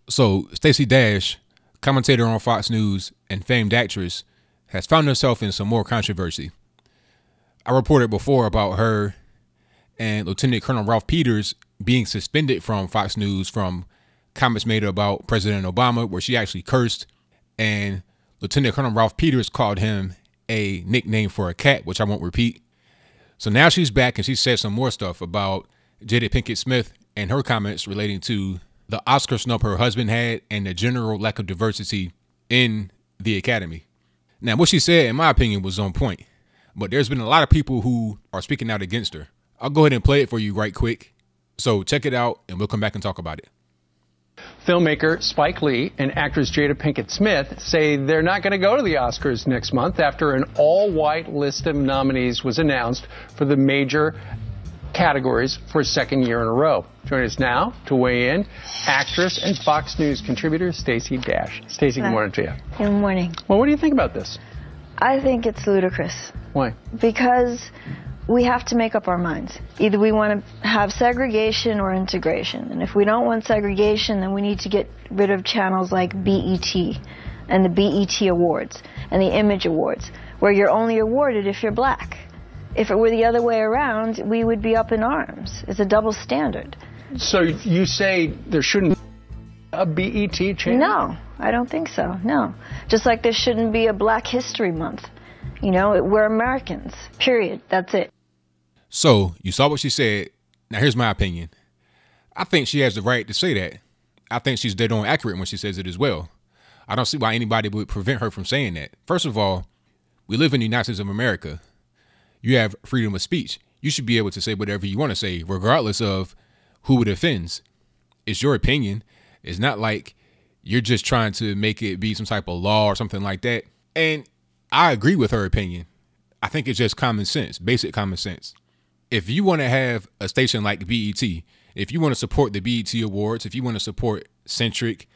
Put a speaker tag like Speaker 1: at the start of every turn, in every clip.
Speaker 1: So Stacey Dash, commentator on Fox News and famed actress, has found herself in some more controversy. I reported before about her and Lieutenant Colonel Ralph Peters being suspended from Fox News from comments made about President Obama, where she actually cursed, and Lieutenant Colonel Ralph Peters called him a nickname for a cat, which I won't repeat. So now she's back and she said some more stuff about Jada Pinkett Smith and her comments relating to the Oscar snub her husband had and the general lack of diversity in the Academy. Now, what she said, in my opinion, was on point, but there's been a lot of people who are speaking out against her. I'll go ahead and play it for you right quick. So check it out and we'll come back and talk about it.
Speaker 2: Filmmaker Spike Lee and actress Jada Pinkett Smith say they're not going to go to the Oscars next month after an all-white list of nominees was announced for the major categories for a second year in a row. Joining us now to weigh in, actress and Fox News contributor Stacey Dash. Stacey, good morning to you.
Speaker 3: Good morning.
Speaker 2: Well, what do you think about this?
Speaker 3: I think it's ludicrous.
Speaker 2: Why?
Speaker 3: Because we have to make up our minds. Either we want to have segregation or integration. And if we don't want segregation, then we need to get rid of channels like BET and the BET Awards and the Image Awards, where you're only awarded if you're black. If it were the other way around, we would be up in arms. It's a double standard.
Speaker 2: So you say there shouldn't be a BET channel?
Speaker 3: No, I don't think so, no. Just like there shouldn't be a Black History Month. You know, we're Americans, period. That's it.
Speaker 1: So you saw what she said. Now here's my opinion. I think she has the right to say that. I think she's dead on accurate when she says it as well. I don't see why anybody would prevent her from saying that. First of all, we live in the United States of America. You have freedom of speech. You should be able to say whatever you want to say, regardless of who it offends. It's your opinion. It's not like you're just trying to make it be some type of law or something like that. And I agree with her opinion. I think it's just common sense, basic common sense. If you want to have a station like BET, if you want to support the BET Awards, if you want to support Centric,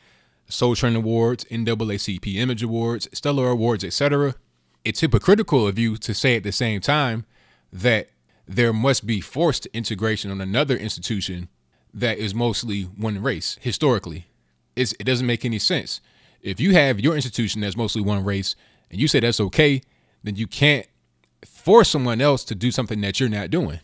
Speaker 1: Soul Train Awards, NAACP Image Awards, Stellar Awards, etc., it's hypocritical of you to say at the same time that there must be forced integration on another institution that is mostly one race historically. It doesn't make any sense. If you have your institution that's mostly one race and you say that's okay, then you can't force someone else to do something that you're not doing.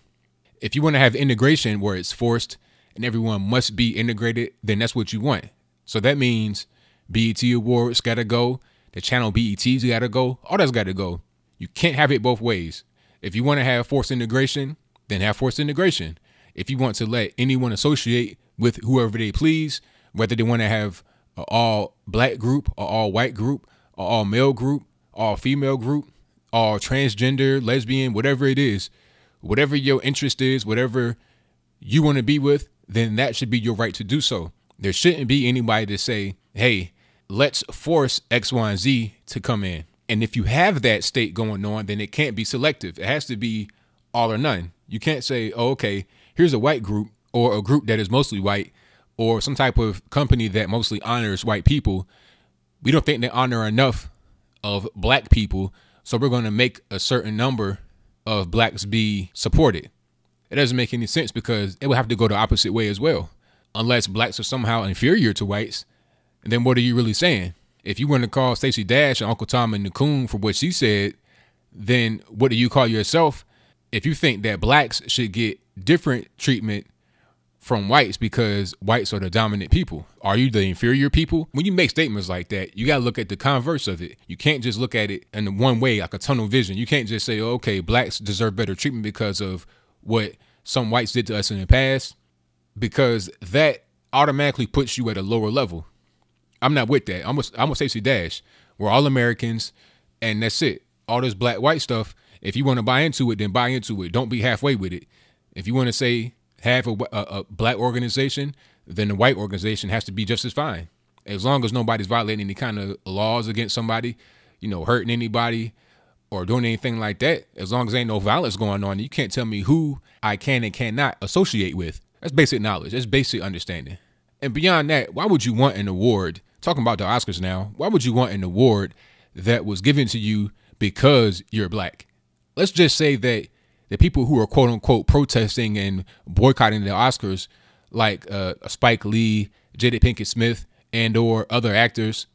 Speaker 1: If you want to have integration where it's forced and everyone must be integrated, then that's what you want. So that means BET Awards got to go. The channel BET's got to go. All that's got to go. You can't have it both ways. If you want to have forced integration, then have forced integration. If you want to let anyone associate with whoever they please, whether they want to have an all black group, or all white group, or all male group, all female group, all transgender, lesbian, whatever it is, whatever your interest is, whatever you want to be with, then that should be your right to do so. There shouldn't be anybody to say, hey, let's force X, Y, and Z to come in. And if you have that state going on, then it can't be selective. It has to be all or none. You can't say, oh, okay, here's a white group or a group that is mostly white or some type of company that mostly honors white people. We don't think they honor enough of black people, so we're going to make a certain number of blacks be supported. It doesn't make any sense because it would have to go the opposite way as well. Unless blacks are somehow inferior to whites, then what are you really saying? If you want to call Stacey Dash and Uncle Tom and Nakoon for what she said, then what do you call yourself? If you think that blacks should get different treatment from whites because whites are the dominant people, are you the inferior people? When you make statements like that, you got to look at the converse of it. You can't just look at it in one way, like a tunnel vision. You can't just say, oh, okay, blacks deserve better treatment because of what some whites did to us in the past, because that automatically puts you at a lower level. I'm not with that. I'm with Stacey Dash. We're all Americans, and that's it. All this black white stuff, if you want to buy into it, then buy into it. Don't be halfway with it. If you want to say have a black organization, then the white organization has to be just as fine. As long as nobody's violating any kind of laws against somebody, you know, hurting anybody or doing anything like that, as long as ain't no violence going on, you can't tell me who I can and cannot associate with. That's basic knowledge. That's basic understanding. And beyond that, why would you want an award, talking about the Oscars now, why would you want an award that was given to you because you're black? Let's just say that the people who are quote unquote protesting and boycotting the Oscars, like Spike Lee, Jada Pinkett Smith, and or other actors,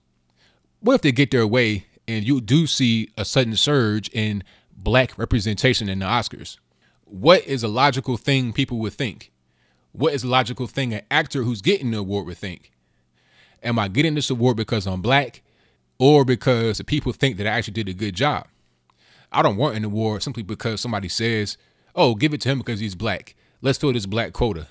Speaker 1: what if they get their way and you do see a sudden surge in black representation in the Oscars? What is a logical thing people would think? What is a logical thing an actor who's getting the award would think? Am I getting this award because I'm black or because the people think that I actually did a good job? I don't want an award simply because somebody says, oh, give it to him because he's black. Let's fill this black quota.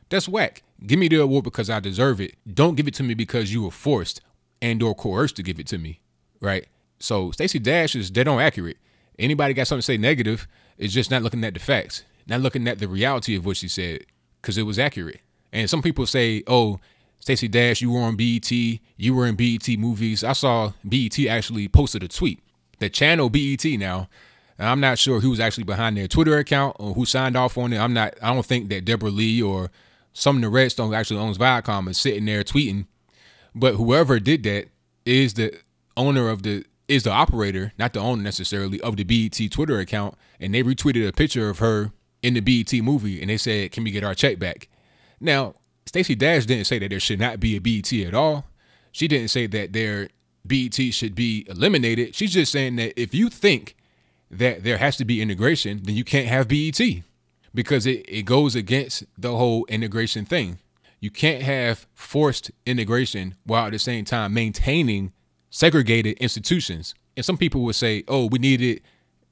Speaker 1: That's whack. Give me the award because I deserve it. Don't give it to me because you were forced and or coerced to give it to me, right? So Stacey Dash is dead on accurate. Anybody got something to say negative is just not looking at the facts, not looking at the reality of what she said, because it was accurate. And some people say, oh, Stacey Dash, you were on BET, you were in BET movies. I saw BET actually posted a tweet. The channel BET now, I'm not sure who was actually behind their Twitter account or who signed off on it. I don't think that Deborah Lee or some of the Redstone who actually owns Viacom is sitting there tweeting. But whoever did that is the owner of is the operator, not the owner necessarily, of the BET Twitter account. And they retweeted a picture of her in the BET movie. And they said, can we get our check back? Now, Stacey Dash didn't say that there should not be a BET at all. She didn't say that their BET should be eliminated. She's just saying that if you think that there has to be integration, then you can't have BET because it goes against the whole integration thing. You can't have forced integration while at the same time maintaining segregated institutions. And some people would say, oh, we needed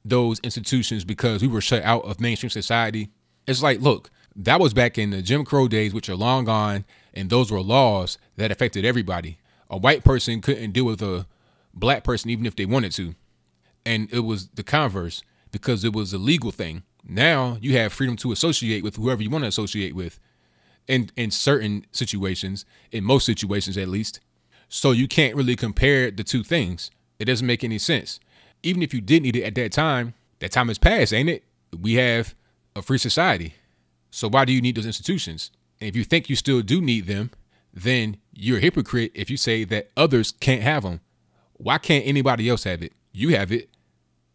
Speaker 1: those institutions because we were shut out of mainstream society. It's like, look, that was back in the Jim Crow days, which are long gone. And those were laws that affected everybody. A white person couldn't deal with a black person even if they wanted to. And it was the converse because it was a legal thing. Now you have freedom to associate with whoever you want to associate with in certain situations, in most situations at least. So you can't really compare the two things. It doesn't make any sense. Even if you did need it at that time has passed, ain't it? We have a free society. So why do you need those institutions? And if you think you still do need them, then you're a hypocrite if you say that others can't have them. Why can't anybody else have it? You have it.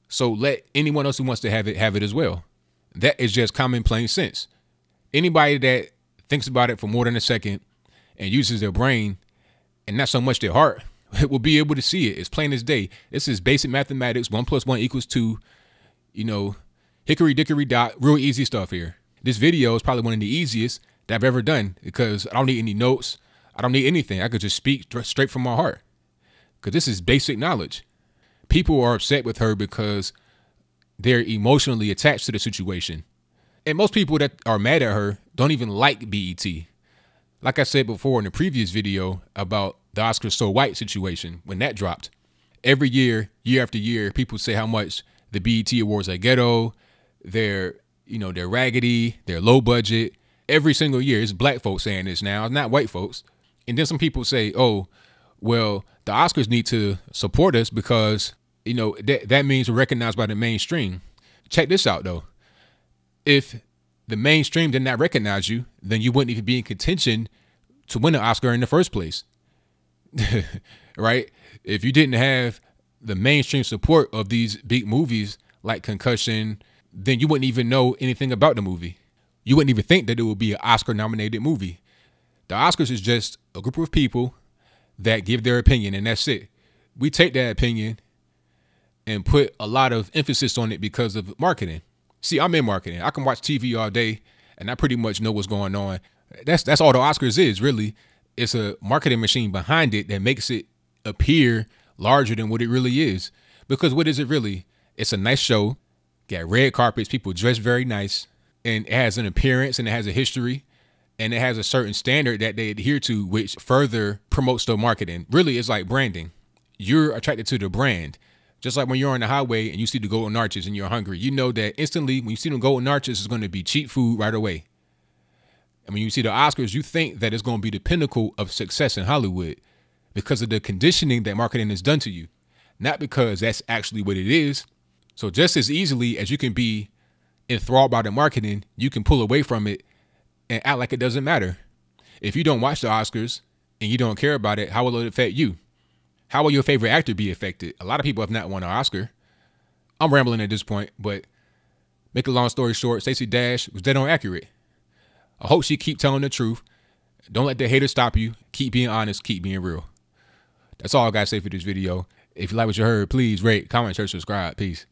Speaker 1: So let anyone else who wants to have it as well. That is just common plain sense. Anybody that thinks about it for more than a second and uses their brain and not so much their heart will be able to see it. It's plain as day. This is basic mathematics. 1 + 1 = 2. You know, hickory dickory dot, real easy stuff here. This video is probably one of the easiest that I've ever done because I don't need any notes. I don't need anything. I could just speak straight from my heart because this is basic knowledge. People are upset with her because they're emotionally attached to the situation. And most people that are mad at her don't even like BET. Like I said before in the previous video about the Oscars So White situation, when that dropped, every year, year after year, people say how much the BET Awards are ghetto, they're raggedy, they're low budget. Every single year, it's black folks saying this now, it's not white folks. And then some people say, oh, well, the Oscars need to support us because, that means we're recognized by the mainstream. Check this out, though. If the mainstream did not recognize you, then you wouldn't even be in contention to win an Oscar in the first place. Right? If you didn't have the mainstream support of these big movies like Concussion, then you wouldn't even know anything about the movie. You wouldn't even think that it would be an Oscar-nominated movie. The Oscars is just a group of people that give their opinion, and that's it. We take that opinion and put a lot of emphasis on it because of marketing. See, I'm in marketing. I can watch TV all day, and I pretty much know what's going on. That's all the Oscars is, really. It's a marketing machine behind it that makes it appear larger than what it really is. Because what is it really? It's a nice show. Got red carpets, people dress very nice, and it has an appearance and it has a history. And it has a certain standard that they adhere to, which further promotes the marketing. Really, it's like branding. You're attracted to the brand. Just like when you're on the highway and you see the golden arches and you're hungry, you know that instantly when you see the golden arches, it's going to be cheap food right away. And when you see the Oscars, you think that it's going to be the pinnacle of success in Hollywood because of the conditioning that marketing has done to you, not because that's actually what it is. So just as easily as you can be enthralled by the marketing, you can pull away from it and act like it doesn't matter. If you don't watch the Oscars and you don't care about it, how will it affect you? How will your favorite actor be affected? A lot of people have not won an Oscar. I'm rambling at this point, but make a long story short, Stacey Dash was dead on accurate. I hope she keep telling the truth. Don't let the haters stop you. Keep being honest. Keep being real. That's all I got to say for this video. If you like what you heard, please rate, comment, share, subscribe. Peace.